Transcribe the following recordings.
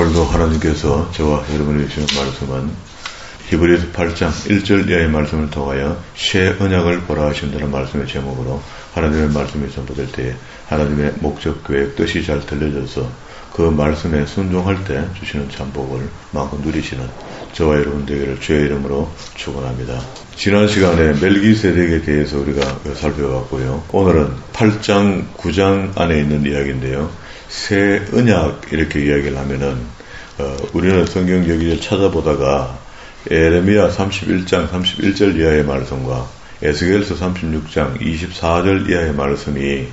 오늘도 하나님께서 저와 여러분에게 주시는 말씀은 히브리서 8장 1절 이하의 말씀을 통하여 새 언약을 보라 하신다는 말씀의 제목으로 하나님의 말씀이 전도될 때에 하나님의 목적, 계획, 뜻이 잘 들려져서 그 말씀에 순종할 때 주시는 참복을 마음껏 누리시는 저와 여러분 되기를 주의 이름으로 축원합니다. 지난 시간에 멜기세덱에 대해서 우리가 살펴봤고요. 오늘은 8장, 9장 안에 있는 이야기인데요. 새 언약 이렇게 이야기를 하면은 우리는 성경 여기를 찾아보다가 에레미야 31장 31절 이하의 말씀과 에스겔서 36장 24절 이하의 말씀이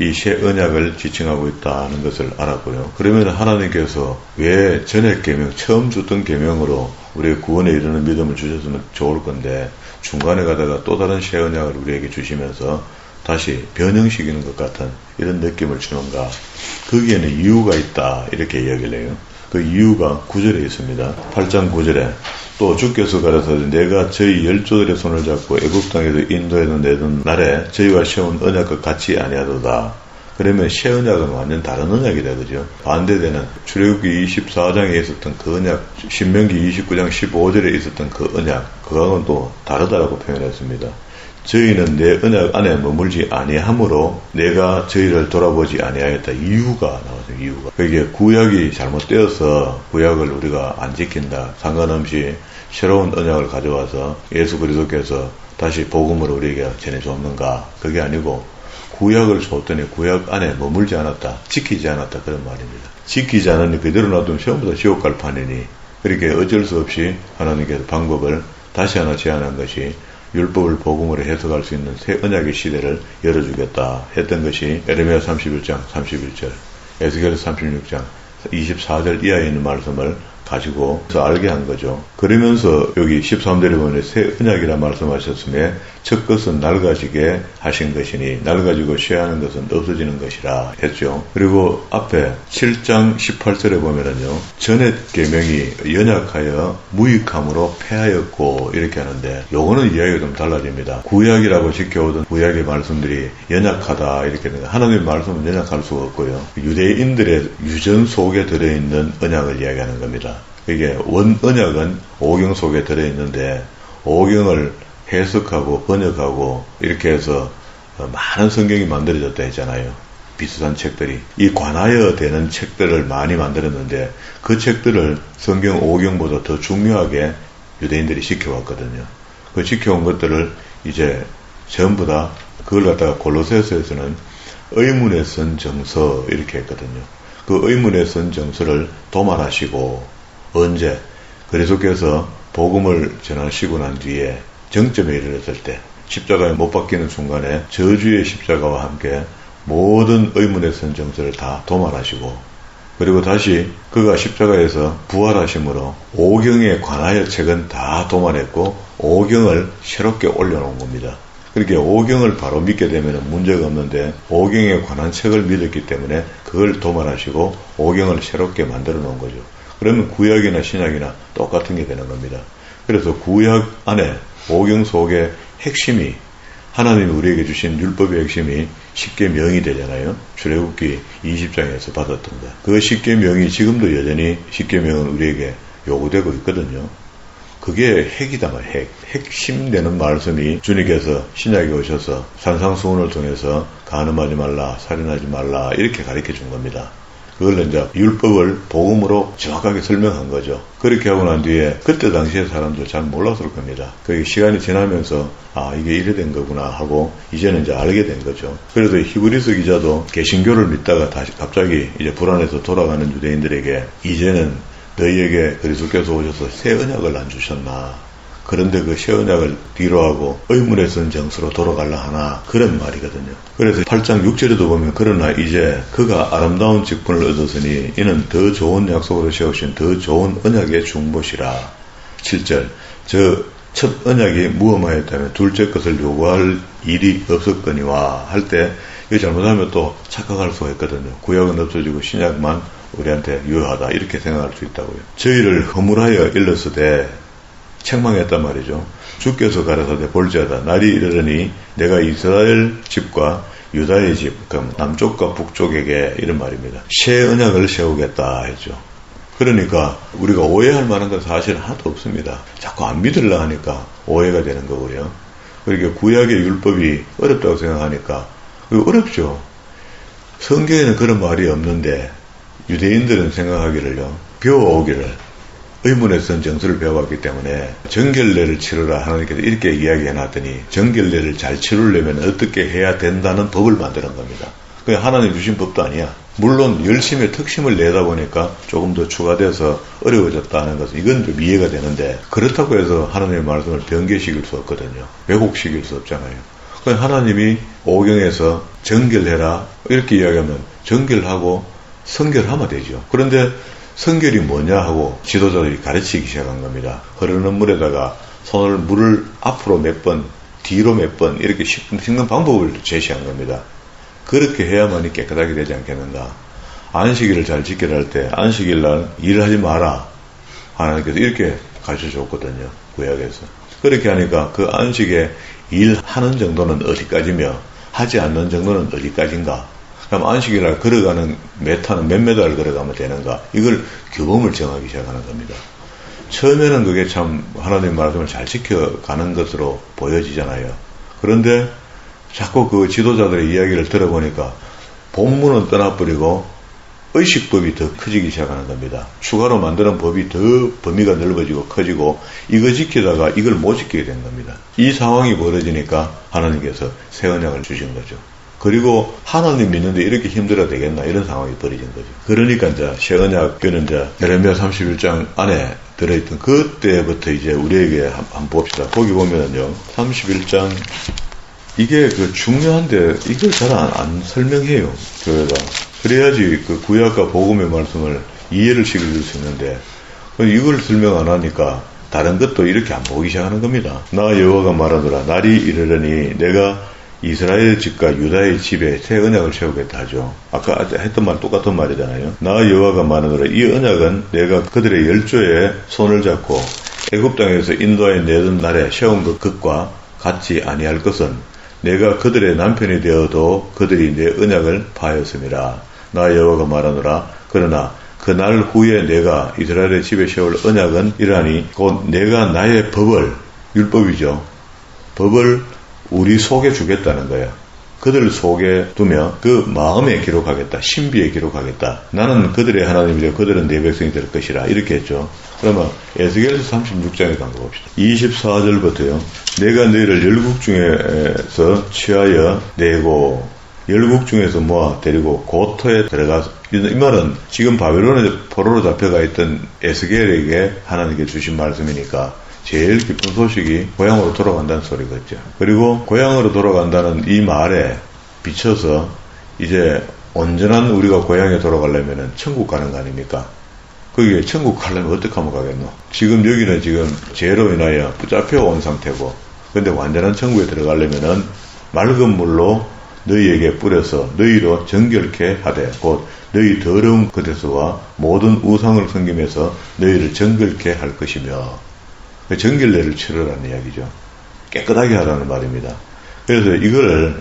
이 새 언약을 지칭하고 있다는 것을 알았고요. 그러면 하나님께서 왜 전액 계명, 처음 줬던 계명으로 우리의 구원에 이르는 믿음을 주셨으면 좋을 건데 중간에 가다가 또 다른 새 언약을 우리에게 주시면서 다시 변형시키는 것 같은 이런 느낌을 주는가? 거기에는 이유가 있다 이렇게 이야기를 해요. 그 이유가 9절에 있습니다. 8장 9절에 또 주께서 가라사대 내가 저희 열조들의 손을 잡고 애굽 땅에서 인도에서 내던 날에 저희와 세운 언약과 같이 아니하도다. 그러면 새 언약은 완전 다른 언약이다, 그죠? 반대되는 출애굽기 24장에 있었던 그 언약, 신명기 29장 15절에 있었던 그 언약, 그거하고는 또 다르다라고 표현했습니다. 저희는 내 언약 안에 머물지 아니하므로 내가 저희를 돌아보지 아니하였다. 이유가 나왔어요. 이유가. 그게 구약이 잘못되어서 구약을 우리가 안 지킨다. 상관없이 새로운 언약을 가져와서 예수 그리스도께서 다시 복음을 우리에게 전해줬는가. 그게 아니고 구약을 줬더니 구약 안에 머물지 않았다. 지키지 않았다. 그런 말입니다. 지키지 않으니 그대로 놔두면 처음부터 지옥 갈 판이니 그렇게 어쩔 수 없이 하나님께서 방법을 다시 하나 제안한 것이 율법을 복음으로 해석할 수 있는 새 언약의 시대를 열어주겠다 했던 것이 에레미야 31장 31절, 에스겔 36장 24절 이하에 있는 말씀을 가지고 알게 한 거죠. 그러면서 여기 13절에 보면 새 언약이라 말씀하셨음에 첫 것은 낡아지게 하신 것이니 낡아지고 쇠하는 것은 없어지는 것이라 했죠. 그리고 앞에 7장 18절에 보면은요. 전옛 계명이 연약하여 무익함으로 폐하였고 이렇게 하는데 요거는 이야기가 좀 달라집니다. 구약이라고 지켜오던 구약의 말씀들이 연약하다 이렇게 하는데 하나님의 말씀은 연약할 수가 없고요. 유대인들의 유전 속에 들어있는 언약을 이야기하는 겁니다. 이게 원 언약은 오경 속에 들어있는데 오경을 해석하고 번역하고 이렇게 해서 많은 성경이 만들어졌다 했잖아요. 비슷한 책들이. 이 관하여 되는 책들을 많이 만들었는데 그 책들을 성경 오경보다 더 중요하게 유대인들이 지켜왔거든요. 그 지켜온 것들을 이제 전부 다 그걸 갖다가 골로새서에서는 의문에 쓴 정서 이렇게 했거든요. 그 의문에 쓴 정서를 도말하시고 언제 그리스도께서 복음을 전하시고 난 뒤에 정점에 이르렀을 때 십자가에 못 박히는 순간에 저주의 십자가와 함께 모든 의문에 쓴 정서를 다 도말하시고 그리고 다시 그가 십자가에서 부활하심으로 오경에 관하여 책은 다 도말했고 오경을 새롭게 올려놓은 겁니다. 그렇게 오경을 바로 믿게 되면 문제가 없는데 오경에 관한 책을 믿었기 때문에 그걸 도말하시고 오경을 새롭게 만들어 놓은 거죠. 그러면 구약이나 신약이나 똑같은 게 되는 겁니다. 그래서 구약 안에 오경 속의 핵심이 하나님이 우리에게 주신 율법의 핵심이 십계명이 되잖아요. 출애굽기 20장에서 받았던 것. 그 십계명이 지금도 여전히 십계명은 우리에게 요구되고 있거든요. 그게 핵이다 말 핵. 핵심 되는 말씀이 주님께서 신약에 오셔서 산상수훈을 통해서 간음하지 말라, 살인하지 말라 이렇게 가르쳐 준 겁니다. 그걸 이제 율법을 복음으로 정확하게 설명한 거죠. 그렇게 하고 난 뒤에 그때 당시에 사람들 잘 몰랐을 겁니다. 그 시간이 지나면서 이게 이래 된 거구나 하고 이제는 이제 알게 된 거죠. 그래서 히브리서 기자도 개신교를 믿다가 다시 갑자기 이제 불안해서 돌아가는 유대인들에게 이제는 너희에게 그리스도께서 오셔서 새 언약을 안 주셨나? 그런데 그 새 언약을 뒤로하고 의문에 쓴 정서로 돌아가려 하나 그런 말이거든요. 그래서 8장 6절에도 보면 그러나 이제 그가 아름다운 직분을 얻었으니 이는 더 좋은 약속으로 세우신 더 좋은 언약의 중보시라. 7절 저 첫 언약이 무엄하였다면 둘째 것을 요구할 일이 없었거니와 할 때 이거 잘못하면 또 착각할 수가 있거든요. 구약은 없어지고 신약만 우리한테 유효하다 이렇게 생각할 수 있다고요. 저희를 허물하여 일렀으되 책망했단 말이죠. 주께서 가라사대 볼지어다 날이 이르더니 내가 이스라엘 집과 유다의 집, 그럼 남쪽과 북쪽에게 이런 말입니다. 새 언약을 세우겠다 했죠. 그러니까 우리가 오해할 만한 건 사실 하나도 없습니다. 자꾸 안 믿으려 하니까 오해가 되는 거고요. 그러니까 구약의 율법이 어렵다고 생각하니까 어렵죠. 성경에는 그런 말이 없는데 유대인들은 생각하기를요, 배워오기를, 의문에 쓴 정수를 배워왔기 때문에 정결례를 치르라 하나님께서 이렇게 이야기해놨더니 정결례를 잘 치르려면 어떻게 해야 된다는 법을 만드는 겁니다. 그게 하나님 주신 법도 아니야. 물론 열심히 특심을 내다 보니까 조금 더 추가돼서 어려워졌다는 것은 이건 좀 이해가 되는데, 그렇다고 해서 하나님의 말씀을 변개시킬 수 없거든요. 왜곡시킬 수 없잖아요. 하나님이 오경에서 정결해라 이렇게 이야기하면 정결하고 성결하면 되죠. 그런데 성결이 뭐냐 하고 지도자들이 가르치기 시작한 겁니다. 흐르는 물에다가 물을 앞으로 몇 번, 뒤로 몇 번 이렇게 씻는 방법을 제시한 겁니다. 그렇게 해야만이 깨끗하게 되지 않겠는가. 안식일을 잘 지키라 할 때 안식일 날 일하지 마라 하나님께서 이렇게 가르쳐 줬거든요. 구약에서. 그렇게 하니까 그 안식에 일하는 정도는 어디까지며 하지 않는 정도는 어디까지인가. 그럼 안식일 날 걸어가는 메타는 몇 메다를 걸어가면 되는가. 이걸 규범을 정하기 시작하는 겁니다. 처음에는 그게 참 하나님의 말씀을 잘 지켜가는 것으로 보여지잖아요. 그런데 자꾸 그 지도자들의 이야기를 들어보니까 본문은 떠나버리고 의식법이 더 커지기 시작하는 겁니다. 추가로 만드는 법이 더 범위가 넓어지고 커지고 이거 지키다가 이걸 못 지키게 된 겁니다. 이 상황이 벌어지니까 하나님께서 새 언약을 주신 거죠. 그리고 하나님 믿는데 이렇게 힘들어야 되겠나 이런 상황이 벌어진 거죠. 그러니까 이제 새 언약교는 이제 예레미야 31장 안에 들어있던 그때부터 이제 우리에게 한번 봅시다. 거기 보면은요 31장 이게 그 중요한데 이걸 잘 안 설명해요. 교회가. 그래야지 그 구약과 복음의 말씀을 이해를 시켜줄 수 있는데 이걸 설명 안 하니까 다른 것도 이렇게 안 보기 시작하는 겁니다. 나 여호와가 말하노라 날이 이르려니 내가 이스라엘 집과 유다의 집에 새 언약을 세우겠다 하죠. 아까 했던 말 똑같은 말이잖아요. 나 여호와가 말하노라 이 언약은 내가 그들의 열조에 손을 잡고 애굽 땅에서 인도하여 내던 날에 세운 것과 같지 아니할 것은 내가 그들의 남편이 되어도 그들이 내 언약을 파하였음이라. 나 여호와가 말하노라. 그러나 그 날 후에 내가 이스라엘의 집에 세울 언약은 이러하니 곧 내가 나의 법을, 율법이죠. 법을 우리 속에 주겠다는 거야. 그들 속에 두며 그 마음에 기록하겠다. 신비에 기록하겠다. 나는 그들의 하나님이 되고 그들은 내 백성이 될 것이라. 이렇게 했죠. 그러면 에스겔서 36장에 한번 봅시다. 24절부터요. 내가 너희를 열국 중에서 취하여 내고 열국 중에서 모아 데리고 고토에 들어가서, 이 말은 지금 바벨론에 포로로 잡혀가 있던 에스겔에게 하나님께 주신 말씀이니까 제일 기쁜 소식이 고향으로 돌아간다는 소리겠죠. 그리고 고향으로 돌아간다는 이 말에 비춰서 이제 온전한 우리가 고향에 돌아가려면 천국 가는 거 아닙니까? 거기에 천국 가려면 어떻게 하면 가겠노? 지금 여기는 지금 죄로 인하여 붙잡혀 온 상태고, 근데 완전한 천국에 들어가려면은 맑은 물로 너희에게 뿌려서 너희로 정결케 하되 곧 너희 더러운 것에서와 모든 우상을 섬김에서 너희를 정결케 할 것이며, 정결례를 치르라는 이야기죠. 깨끗하게 하라는 말입니다. 그래서 이거를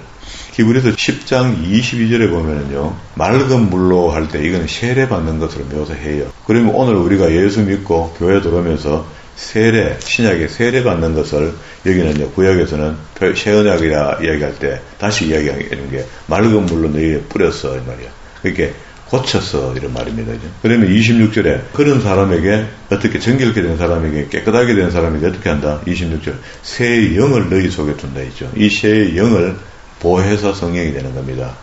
히브리서 10장 22절에 보면은요, 맑은 물로 할 때 이거는 세례 받는 것으로 묘사해요. 그러면 오늘 우리가 예수 믿고 교회 들어오면서 세례, 신약에 세례 받는 것을 여기는 이제 구약에서는 새 언약이라 이야기할 때 다시 이야기하는 게 맑은 물로 너희에 뿌렸어 이 말이야. 그렇게 고쳤어 이런 말입니다. 그러면 26절에 그런 사람에게 어떻게 정결케 된 사람에게 깨끗하게 된 사람에게 어떻게 한다? 26절 새 영을 너희 속에 둔다 있죠. 이 새 영을 보혜사 성령이 되는 겁니다.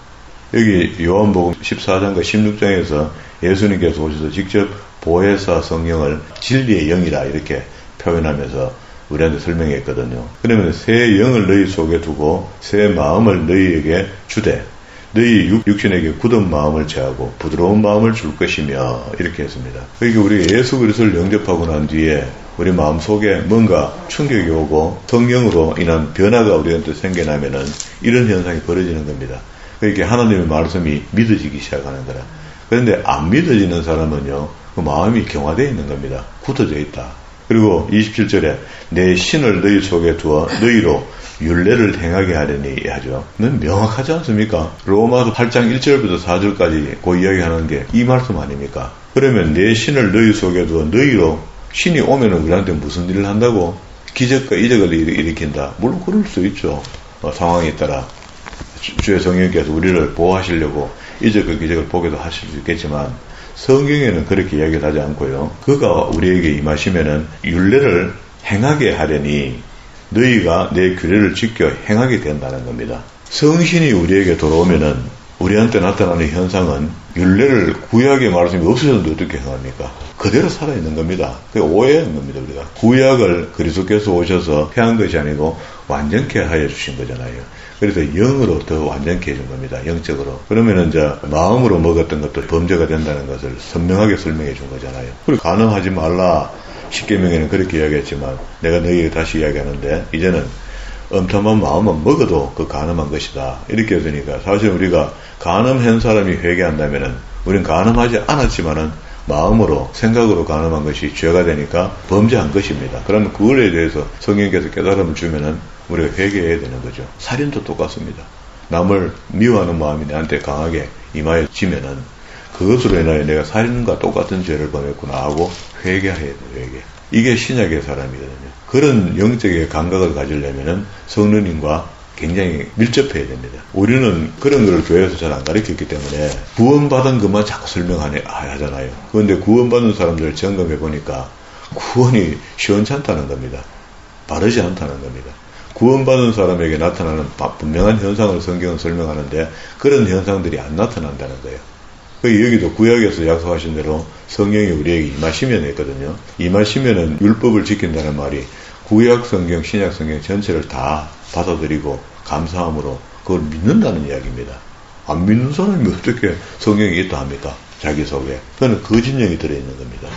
여기 요한복음 14장과 16장에서 예수님께서 오셔서 직접 보혜사 성령을 진리의 영이라 이렇게 표현하면서 우리한테 설명했거든요. 그러면 새 영을 너희 속에 두고 새 마음을 너희에게 주되 너희 육신에게 굳은 마음을 제하고 부드러운 마음을 줄 것이며 이렇게 했습니다. 그러니까 우리가 예수 그리스도를 영접하고 난 뒤에 우리 마음속에 뭔가 충격이 오고 성령으로 인한 변화가 우리한테 생겨나면은 이런 현상이 벌어지는 겁니다. 그러니까 하나님의 말씀이 믿어지기 시작하는 거라. 그런데 안 믿어지는 사람은요, 그 마음이 경화되어 있는 겁니다. 굳어져 있다. 그리고 27절에 내 신을 너희 속에 두어 너희로 율례를 행하게 하려니 하죠. 는 명확하지 않습니까? 로마서 8장 1절부터 4절까지 그 이야기하는 게 이 말씀 아닙니까? 그러면 내 신을 너희 속에 두어 너희로 신이 오면은 우리한테 무슨 일을 한다고? 기적과 이적을 일으킨다. 물론 그럴 수 있죠. 상황에 따라 주의 성령께서 우리를 보호하시려고 이적과 기적을 보게도 하실 수 있겠지만 성경에는 그렇게 이야기를 하지 않고요. 그가 우리에게 임하시면은 율례를 행하게 하려니 너희가 내 규례를 지켜 행하게 된다는 겁니다. 성신이 우리에게 돌아오면은 우리한테 나타나는 현상은 율례를 구약의 말씀이 없어졌는데 어떻게 행합니까? 그대로 살아있는 겁니다. 그게 오해한 겁니다. 우리가 구약을 그리스도께서 오셔서 폐한 것이 아니고 완전케 하여 주신 거잖아요. 그래서 영으로 더 완전케 해준 겁니다. 영적으로. 그러면은 이제 마음으로 먹었던 것도 범죄가 된다는 것을 선명하게 설명해 준 거잖아요. 그리고 간음하지 말라. 십계명에는 그렇게 이야기했지만 내가 너희에게 다시 이야기하는데 이제는 엄탐한 마음만 먹어도 그 간음한 것이다. 이렇게 되니까 사실 우리가 간음한 사람이 회개한다면은 우리는 간음하지 않았지만은 마음으로 생각으로 간음한 것이 죄가 되니까 범죄한 것입니다. 그러면 그걸에 대해서 성령께서 깨달음을 주면은 우리가 회개해야 되는 거죠. 살인도 똑같습니다. 남을 미워하는 마음이 내한테 강하게 임하여지면은 그것으로 인하여 내가 살인과 똑같은 죄를 범했구나 하고 회개해야 돼요. 회개. 이게 신약의 사람이거든요. 그런 영적의 감각을 가지려면은 성령님과 굉장히 밀접해야 됩니다. 우리는 그런 걸 교회에서 잘 안 가르쳤기 때문에 구원받은 것만 자꾸 설명하잖아요. 그런데 구원받은 사람들을 점검해 보니까 구원이 시원찮다는 겁니다. 바르지 않다는 겁니다. 구원받은 사람에게 나타나는 분명한 현상을 성경은 설명하는데 그런 현상들이 안 나타난다는 거예요. 여기도 구약에서 약속하신 대로 성령이 우리에게 임하시면 했거든요. 임하시면은 율법을 지킨다는 말이 구약 성경, 신약 성경 전체를 다 받아들이고 감사함으로 그걸 믿는다는 이야기입니다. 안 믿는 사람이 어떻게 성경이 있다 합니까? 자기 속에. 그거는 거짓 영이 들어있는 겁니다.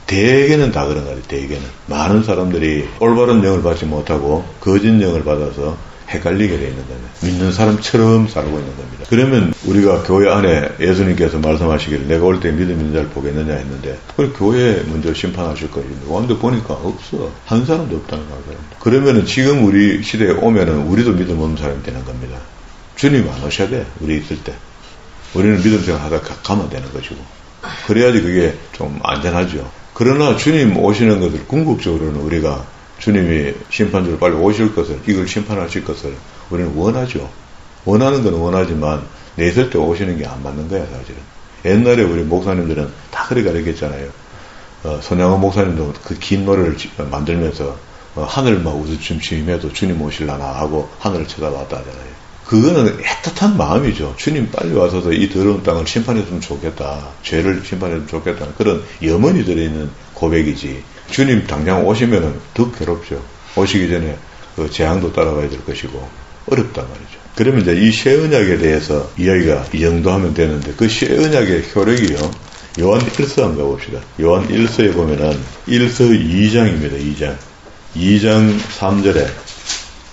대개는 다 그런 거예요. 대개는. 많은 사람들이 올바른 영을 받지 못하고 거짓 영을 받아서 헷갈리게 되어 있는 겁니다. 믿는 사람처럼 살고 있는 겁니다. 그러면 우리가 교회 안에 예수님께서 말씀하시기를 내가 올 때 믿음 있는 자를 보겠느냐 했는데 그걸 교회에 먼저 심판하실 거예요. 근데 보니까 없어. 한 사람도 없다는 거예요. 그러면은 지금 우리 시대에 오면은 우리도 믿음 없는 사람이 되는 겁니다. 주님 안 오셔야 돼. 우리 있을 때. 우리는 믿음 생활 하다 가면 되는 것이고. 그래야지 그게 좀 안전하죠. 그러나 주님 오시는 것을 궁극적으로는 우리가 주님이 심판주로 빨리 오실 것을, 이걸 심판하실 것을 우리는 원하죠. 원하는 건 원하지만 내 있을 때 오시는 게 안 맞는 거야, 사실은. 옛날에 우리 목사님들은 다 그렇게 가르쳤잖아요. 손양원 목사님도 그 긴 노래를 만들면서 하늘만 우두침침해도 주님 오실라나 하고 하늘을 쳐다봤다 하잖아요. 그거는 애틋한 마음이죠. 주님 빨리 와서서 이 더러운 땅을 심판했으면 좋겠다. 죄를 심판했으면 좋겠다. 그런 염원이 들어있는 고백이지. 주님 당장 오시면은 더 괴롭죠. 오시기 전에 그 재앙도 따라가야 될 것이고 어렵단 말이죠. 그러면 이제 이 새 언약에 대해서 이야기가 이 정도 하면 되는데 그 새 언약의 효력이요. 요한 1서 한번 가봅시다. 요한 1서에 보면은 1서 2장입니다. 2장 3절에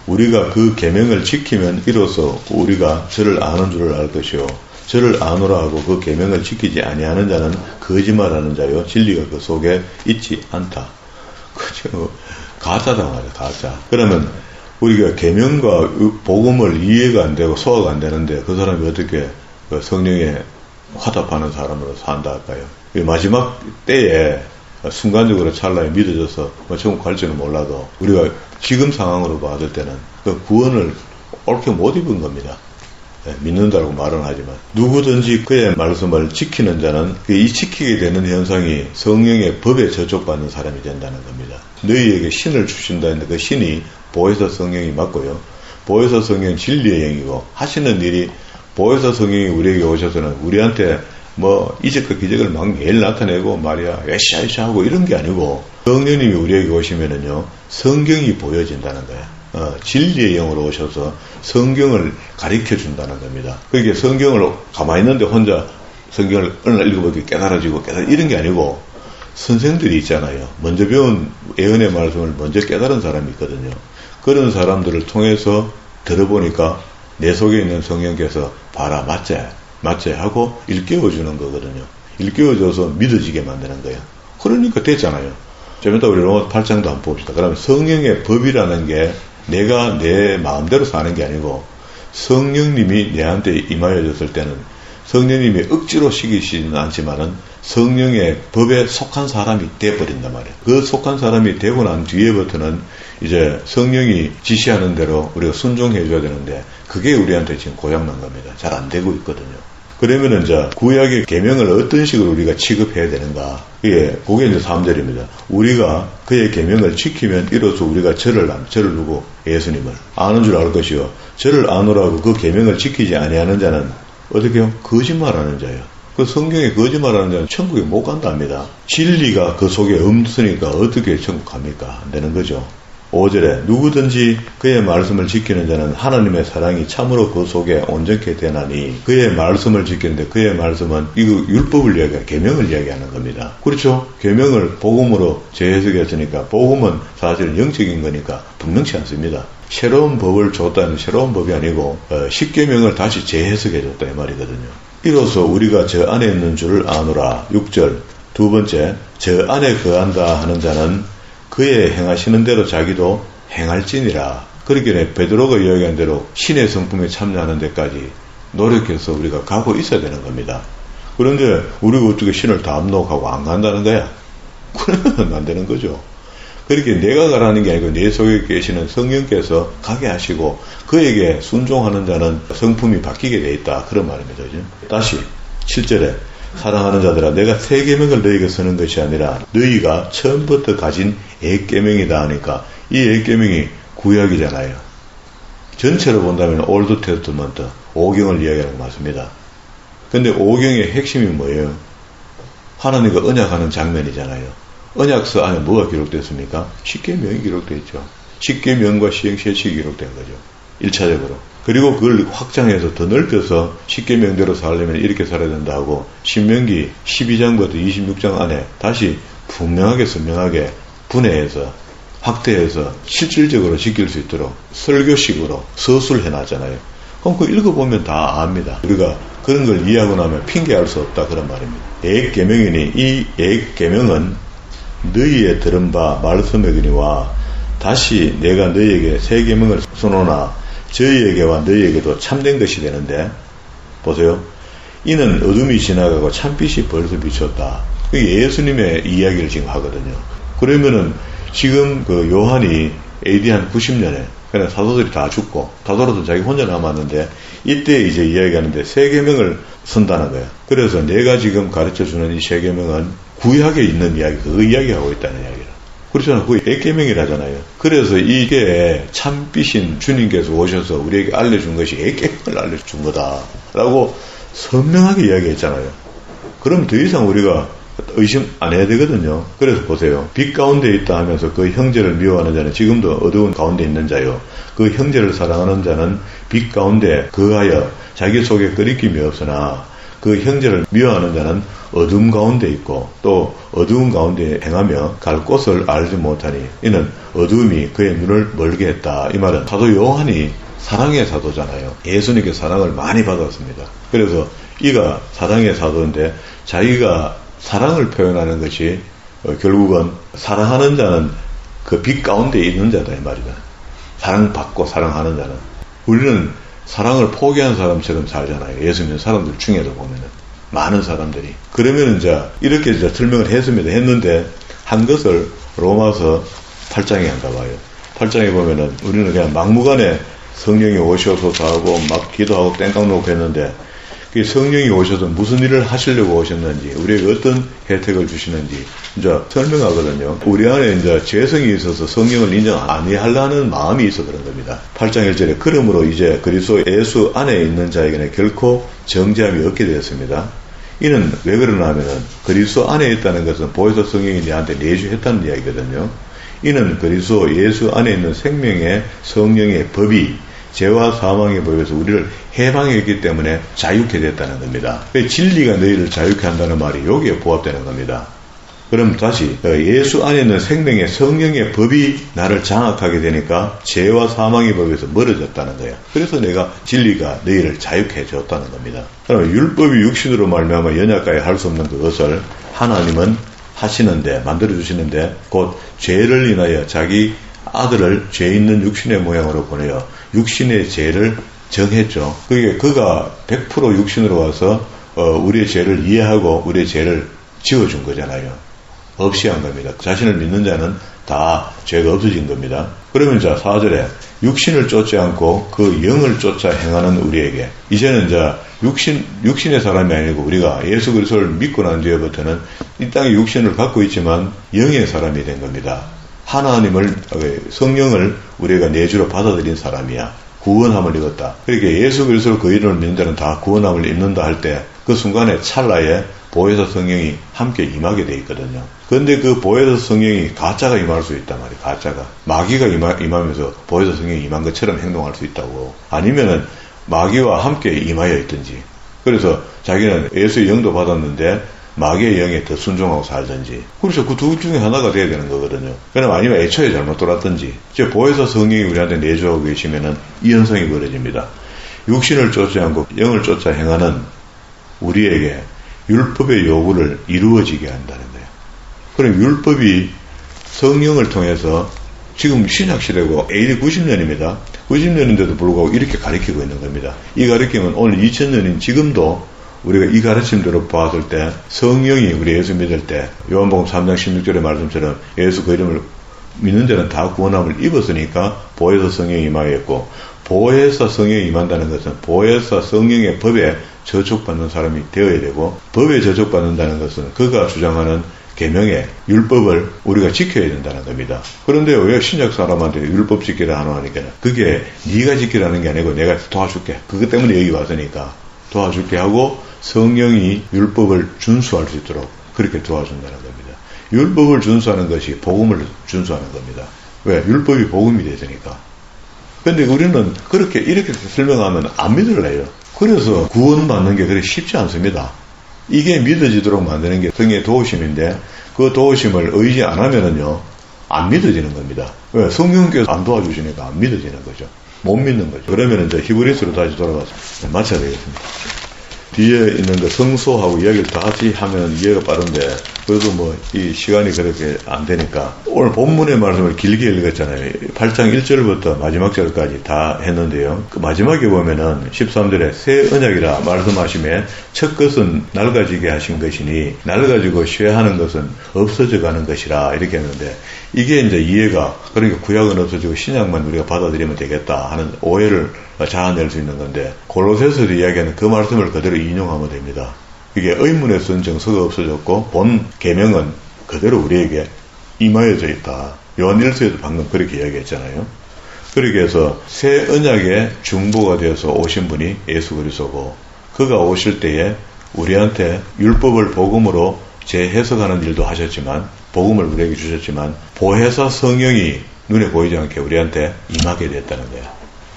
우리가 그 계명을 지키면 이로써 우리가 저를 아는 줄을 알 것이요. 저를 아노라 하고 그 계명을 지키지 아니하는 자는 거짓말하는 자요 진리가 그 속에 있지 않다. 그죠? 가짜다 말이야, 가짜. 그러면 우리가 계명과 복음을 이해가 안 되고 소화가 안 되는데 그 사람이 어떻게 그 성령에 화답하는 사람으로 산다 할까요? 마지막 때에 순간적으로 찰나에 믿어져서 천국 갈지는 몰라도 우리가 지금 상황으로 봤을 때는 그 구원을 옳게 못 입은 겁니다. 믿는다고 말은 하지만 누구든지 그의 말씀을 지키는 자는 이 지키게 되는 현상이 성령의 법에 저촉받는 사람이 된다는 겁니다. 너희에게 신을 주신다 했는데 그 신이 보혜사 성령이 맞고요. 보혜사 성령은 진리의 영이고 하시는 일이 보혜사 성령이 우리에게 오셔서는 우리한테 뭐 이적과 기적을 막 매일 나타내고 말이야 으쌰으쌰 하고 이런 게 아니고 성령님이 우리에게 오시면은요 성경이 보여진다는 거야. 진리의 영으로 오셔서 성경을 가르쳐 준다는 겁니다. 그게 성경을 가만히 있는데 혼자 성경을 어느 날 읽어보기 깨달아지고 이런 게 아니고 선생들이 있잖아요. 먼저 배운 예언의 말씀을 먼저 깨달은 사람이 있거든요. 그런 사람들을 통해서 들어보니까 내 속에 있는 성령께서 봐라 맞지 하고 일깨워주는 거거든요. 일깨워줘서 믿어지게 만드는 거예요. 그러니까 됐잖아요. 좀 이따 우리 로마 8장도 한번 봅시다. 그러면 성령의 법이라는 게 내가 내 마음대로 사는 게 아니고 성령님이 내한테 임하여졌을 때는 성령님이 억지로 시키시지는 않지만은 성령의 법에 속한 사람이 돼버린단 말이에요. 그 속한 사람이 되고 난 뒤에부터는 이제 성령이 지시하는 대로 우리가 순종해줘야 되는데 그게 우리한테 지금 고장난 겁니다. 잘 안 되고 있거든요. 그러면은 이제 구약의 계명을 어떤 식으로 우리가 취급해야 되는가? 그게 이제 3절입니다. 우리가 그의 계명을 지키면 이로써 우리가 저를 누구? 예수님을 아는 줄 알 것이요. 저를 아노라고 그 계명을 지키지 아니하는 자는 어떻게요? 거짓말하는 자예요. 그 성경에 거짓말하는 자는 천국에 못 간답니다. 진리가 그 속에 없으니까 어떻게 천국 갑니까? 안 되는 거죠. 5절에 누구든지 그의 말씀을 지키는 자는 하나님의 사랑이 참으로 그 속에 온전케 되나니 그의 말씀을 지키는데 그의 말씀은 이거 율법을 이야기하는 계명을 이야기하는 겁니다. 그렇죠? 계명을 복음으로 재해석했으니까 복음은 사실은 영적인 거니까 분명치 않습니다. 새로운 법을 줬다는 새로운 법이 아니고 십계명을 다시 재해석해줬다 이 말이거든요. 이로써 우리가 저 안에 있는 줄을 아노라. 6절 두 번째 저 안에 거한다 하는 자는 그의 행하시는 대로 자기도 행할지니라. 그렇게 베드로가 이야기한 대로 신의 성품에 참여하는 데까지 노력해서 우리가 가고 있어야 되는 겁니다. 그런데 우리가 어떻게 신을 다 압록하고 안 간다는 거야? 그러면 안 되는 거죠. 그렇게 내가 가라는 게 아니고 내 속에 계시는 성령께서 가게 하시고 그에게 순종하는 자는 성품이 바뀌게 돼 있다. 그런 말입니다. 그죠? 다시 7절에 사랑하는 자들아 내가 새 계명을 너희에게 쓰는 것이 아니라 너희가 처음부터 가진 옛계명이다 하니까 이 옛계명이 구약이잖아요. 전체로 본다면 올드 테스트먼트, 오경을 이야기하는 거 맞습니다. 근데 오경의 핵심이 뭐예요? 하나님과 언약하는 장면이잖아요. 언약서 안에 뭐가 기록됐습니까? 십계명이 기록되어 있죠. 십계명과 시행실칙이 기록된 거죠. 1차적으로. 그리고 그걸 확장해서 더 넓혀서 십계명대로 살려면 이렇게 살아야 된다고 신명기 12장부터 26장 안에 다시 분명하게 선명하게 분해해서 확대해서 실질적으로 지킬 수 있도록 설교식으로 서술해 놨잖아요. 그럼 그거 읽어보면 다 압니다. 우리가 그런 걸 이해하고 나면 핑계할 수 없다 그런 말입니다. 옛계명이니 이 옛계명은 너희의 들은 바 말씀이거니와 다시 내가 너희에게 새 계명을 써놓으나 저희에게와 너희에게도 참된 것이 되는데 보세요. 이는 어둠이 지나가고 참빛이 벌써 비쳤다. 예수님의 이야기를 지금 하거든요. 그러면은 지금 그 요한이 AD 한 90년에 그냥 사도들이 다 죽고 다도로도 자기 혼자 남았는데 이때 이제 이야기하는데 새 계명을 쓴다는 거야. 그래서 내가 지금 가르쳐주는 이 새 계명은 구약에 있는 이야기, 그거 이야기하고 있다는 이야기라. 그렇잖아요. 그게 옛계명이라잖아요. 그래서 이게 참빛인 주님께서 오셔서 우리에게 알려준 것이 옛계명을 알려준 거다라고 선명하게 이야기했잖아요. 그럼 더 이상 우리가 의심 안 해야 되거든요. 그래서 보세요. 빛 가운데 있다 하면서 그 형제를 미워하는 자는 지금도 어두운 가운데 있는 자요. 그 형제를 사랑하는 자는 빛 가운데 거하여 자기 속에 거리낌이 없으나 그 형제를 미워하는 자는 어둠 가운데 있고 또 어두운 가운데 행하며 갈 곳을 알지 못하니 이는 어둠이 그의 눈을 멀게 했다. 이 말은 사도 요한이 사랑의 사도잖아요. 예수님께 사랑을 많이 받았습니다. 그래서 이가 사랑의 사도인데 자기가 사랑을 표현하는 것이 결국은 사랑하는 자는 그 빛 가운데 있는 자다 이 말이다. 사랑받고 사랑하는 자는. 우리는 사랑을 포기한 사람처럼 살잖아요. 예수 믿는 사람들 중에도 보면은 많은 사람들이. 그러면 이제 이렇게 이제 설명을 했는데 한 것을 로마서 8장에 한가 봐요. 8장에 보면은 우리는 그냥 막무가내 성령이 오셔서 하고 막 기도하고 땡깡 놓고 했는데 그 성령이 오셔서 무슨 일을 하시려고 오셨는지, 우리에게 어떤 혜택을 주시는지 이제 설명하거든요. 우리 안에 이제 죄성이 있어서 성령을 인정 아니하려는 마음이 있어 그런 겁니다. 8장 1절에 그러므로 이제 그리스도 예수 안에 있는 자에게는 결코 정죄함이 없게 되었습니다. 이는 왜 그러나 하면은 그리스도 안에 있다는 것은 보혜사 성령이 내한테 내주했다는 이야기거든요. 이는 그리스도 예수 안에 있는 생명의 성령의 법이 죄와 사망의 법에서 우리를 해방했기 때문에 자유케 됐다는 겁니다. 진리가 너희를 자유케 한다는 말이 여기에 부합되는 겁니다. 그럼 다시 예수 안에 있는 생명의 성령의 법이 나를 장악하게 되니까 죄와 사망의 법에서 멀어졌다는 거예요. 그래서 내가 진리가 너희를 자유케 해줬다는 겁니다. 그럼 율법이 육신으로 말미암아 연약하게 할 수 없는 그것을 하나님은 하시는데, 만들어주시는데 곧 죄를 인하여 자기 아들을 죄 있는 육신의 모양으로 보내어 육신의 죄를 정했죠. 그게 그가 100% 육신으로 와서 우리의 죄를 이해하고 우리의 죄를 지워준 거잖아요. 없이 한 겁니다. 자신을 믿는 자는 다 죄가 없어진 겁니다. 그러면 자 4절에 육신을 쫓지 않고 그 영을 쫓아 행하는 우리에게, 이제는 자 육신의 사람이 아니고 우리가 예수 그리스도를 믿고 난 뒤에부터는 이 땅에 육신을 갖고 있지만 영의 사람이 된 겁니다. 하나님을, 성령을 우리가 내주로 받아들인 사람이야. 구원함을 입었다. 그렇게 예수 그리스도 그 이름을 믿는 자는 다 구원함을 입는다 할 때 그 순간에 찰나에 보혜사 성령이 함께 임하게 돼 있거든요. 그런데 그 보혜사 성령이 가짜가 임할 수 있단 말이에요. 가짜가. 마귀가 임하면서 보혜사 성령이 임한 것처럼 행동할 수 있다고. 아니면은 마귀와 함께 임하여 있든지. 그래서 자기는 예수의 영도 받았는데 마귀의 영에 더 순종하고 살든지. 그렇죠. 그 둘 중에 하나가 돼야 되는 거거든요. 그럼 아니면 애초에 잘못 돌았든지. 즉 보혜사 성령이 우리한테 내주하고 계시면은 이 현상이 벌어집니다. 육신을 쫓지 않고 영을 쫓아 행하는 우리에게 율법의 요구를 이루어지게 한다는 거예요. 그럼 율법이 성령을 통해서 지금 신약시대고 AD 90년입니다. 90년인데도 불구하고 이렇게 가르치고 있는 겁니다. 이 가르침은 오늘 2000년인 지금도 우리가 이 가르침대로 봤을 때 성령이 우리 예수 믿을 때 요한복음 3장 16절의 말씀처럼 예수 그 이름을 믿는 자는 다 구원함을 입었으니까 보혜사 성령이 임하였고, 보혜사 성령이 임한다는 것은 보혜사 성령의 법에 저촉받는 사람이 되어야 되고, 법에 저촉받는다는 것은 그가 주장하는 계명의 율법을 우리가 지켜야 된다는 겁니다. 그런데 왜 신약 사람한테 율법 지키라 하노 하니까 그게 네가 지키라는 게 아니고 내가 도와줄게. 그것 때문에 여기 왔으니까 도와줄게 하고 성령이 율법을 준수할 수 있도록 그렇게 도와준다는 겁니다. 율법을 준수하는 것이 복음을 준수하는 겁니다. 왜? 율법이 복음이 되니까. 근데 우리는 그렇게 이렇게 설명하면 안 믿을래요. 그래서 구원받는 게 그렇게 쉽지 않습니다. 이게 믿어지도록 만드는 게 성령의 도우심인데 그 도우심을 의지 안 하면은요 안 믿어지는 겁니다. 왜? 성령께서 안 도와주시니까 안 믿어지는 거죠. 못 믿는 거죠. 그러면 이제 히브리서로 다시 돌아가서 마쳐야 되겠습니다. 뒤에 있는 거 성소하고 이야기를 다 같이 하면 이해가 빠른데 그래도 뭐 이 시간이 그렇게 안 되니까 오늘 본문의 말씀을 길게 읽었잖아요. 8장 1절부터 마지막 절까지 다 했는데요. 그 마지막에 보면은 13절에 새 언약이라 말씀하심에 첫 것은 낡아지게 하신 것이니 낡아지고 쇠하는 것은 없어져 가는 것이라 이렇게 했는데 이게 이제 이해가 그러니까 구약은 없어지고 신약만 우리가 받아들이면 되겠다 하는 오해를 자아낼 수 있는 건데 골로새서 이야기하는 그 말씀을 그대로 인용하면 됩니다. 이게 의문에 쓴 정서가 없어졌고 본 계명은 그대로 우리에게 임하여져 있다. 요한 1서에도 방금 그렇게 이야기했잖아요. 그렇게 해서 새 언약의 중보가 되어서 오신 분이 예수 그리스도고 그가 오실 때에 우리한테 율법을 복음으로 재해석하는 일도 하셨지만 복음을 우리에게 주셨지만 보혜사 성령이 눈에 보이지 않게 우리한테 임하게 됐다는 거야.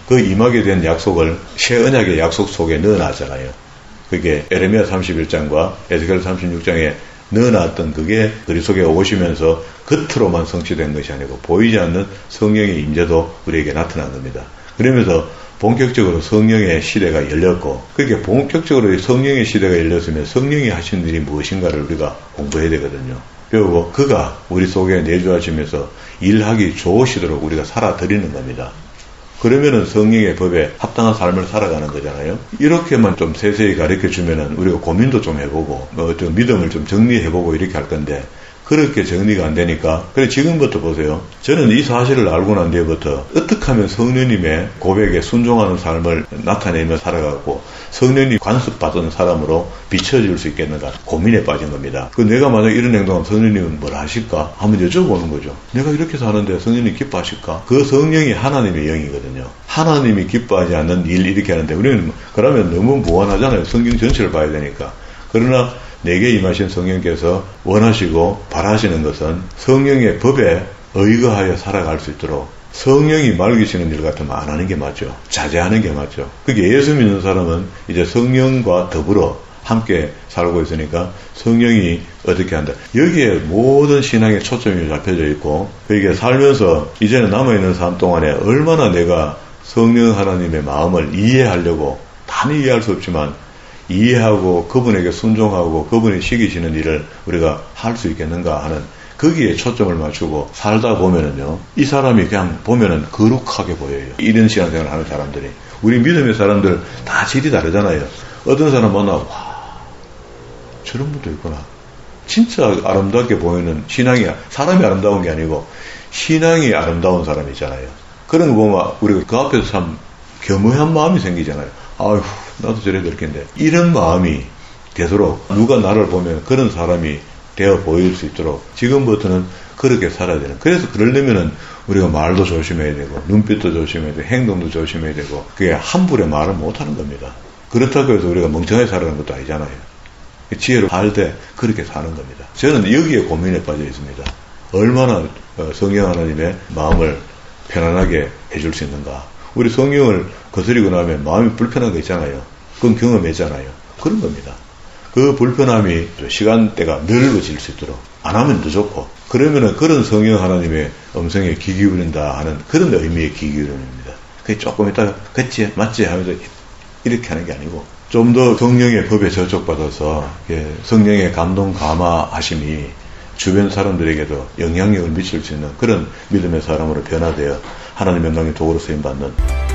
그 임하게 된 약속을 새 언약의 약속 속에 넣어놨잖아요. 그게 에레미야 31장과 에스겔 36장에 넣어놨던 그게 그리스도에 오시면서 겉으로만 성취된 것이 아니고 보이지 않는 성령의 임재도 우리에게 나타난 겁니다. 그러면서 본격적으로 성령의 시대가 열렸고 그렇게 본격적으로 성령의 시대가 열렸으면 성령이 하신 일이 무엇인가를 우리가 공부해야 되거든요. 그리고 그가 우리 속에 내주하시면서 일하기 좋으시도록 우리가 살아드리는 겁니다. 그러면은 성령의 법에 합당한 삶을 살아가는 거잖아요. 이렇게만 좀 세세히 가르쳐 주면은 우리가 고민도 좀 해보고, 좀 믿음을 좀 정리해보고 이렇게 할 건데, 그렇게 정리가 안 되니까, 그래 지금부터 보세요. 저는 이 사실을 알고 난 뒤부터 어떻게 하면 성령님의 고백에 순종하는 삶을 나타내며 살아가고, 성령님 관습받은 사람으로 비춰질 수 있겠는가 고민에 빠진 겁니다. 내가 만약 이런 행동하면 성령님은 뭘 하실까? 한번 여쭤보는 거죠. 내가 이렇게 사는데 성령님 기뻐하실까? 그 성령이 하나님의 영이거든요. 하나님이 기뻐하지 않는 일 이렇게 하는데 우리는 그러면 너무 무한하잖아요. 성경 전체를 봐야 되니까. 그러나 내게 임하신 성령께서 원하시고 바라시는 것은 성령의 법에 의거하여 살아갈 수 있도록 성령이 말기시는 일 같으면 안 하는 게 맞죠. 자제하는 게 맞죠. 그게 예수 믿는 사람은 이제 성령과 더불어 함께 살고 있으니까 성령이 어떻게 한다. 여기에 모든 신앙의 초점이 잡혀져 있고 그게 살면서 이제는 남아있는 삶 동안에 얼마나 내가 성령 하나님의 마음을 이해하려고 단히 이해할 수 없지만 이해하고 그분에게 순종하고 그분이 시키시는 일을 우리가 할 수 있겠는가 하는 거기에 초점을 맞추고 살다 보면은요, 이 사람이 그냥 보면은 거룩하게 보여요. 이런 신앙생활을 하는 사람들이. 우리 믿음의 사람들 다 질이 다르잖아요. 어떤 사람 만나고, 와, 저런 분도 있구나. 진짜 아름답게 보이는 신앙이, 사람이 아름다운 게 아니고 신앙이 아름다운 사람이 있잖아요. 그런 거 보면 우리가 그 앞에서 참 겸허한 마음이 생기잖아요. 아휴, 나도 저래 될 텐데. 이런 마음이 되도록 누가 나를 보면 그런 사람이 되어 보일 수 있도록 지금부터는 그렇게 살아야 되는. 그래서 그러려면은 우리가 말도 조심해야 되고 눈빛도 조심해야 되고 행동도 조심해야 되고 그게 함부로 말을 못하는 겁니다. 그렇다고 해서 우리가 멍청하게 살아가는 것도 아니잖아요. 지혜로 살 때 그렇게 사는 겁니다. 저는 여기에 고민에 빠져 있습니다. 얼마나 성령 하나님의 마음을 편안하게 해줄 수 있는가. 우리 성령을 거스리고 나면 마음이 불편한 거 있잖아요. 그건 경험했잖아요. 그런 겁니다. 그 불편함이 시간대가 넓어질 수 있도록 안 하면 더 좋고 그러면은 그런 성령 하나님의 음성에 귀 기울인다 하는 그런 의미의 귀 기울임입니다. 그게 조금 있다가 그치 맞지 하면서 이렇게 하는 게 아니고 좀 더 성령의 법에 저촉받아서 성령의 감동 감화하심이 주변 사람들에게도 영향력을 미칠 수 있는 그런 믿음의 사람으로 변화되어 하나님의 영광의 도구로 쓰임받는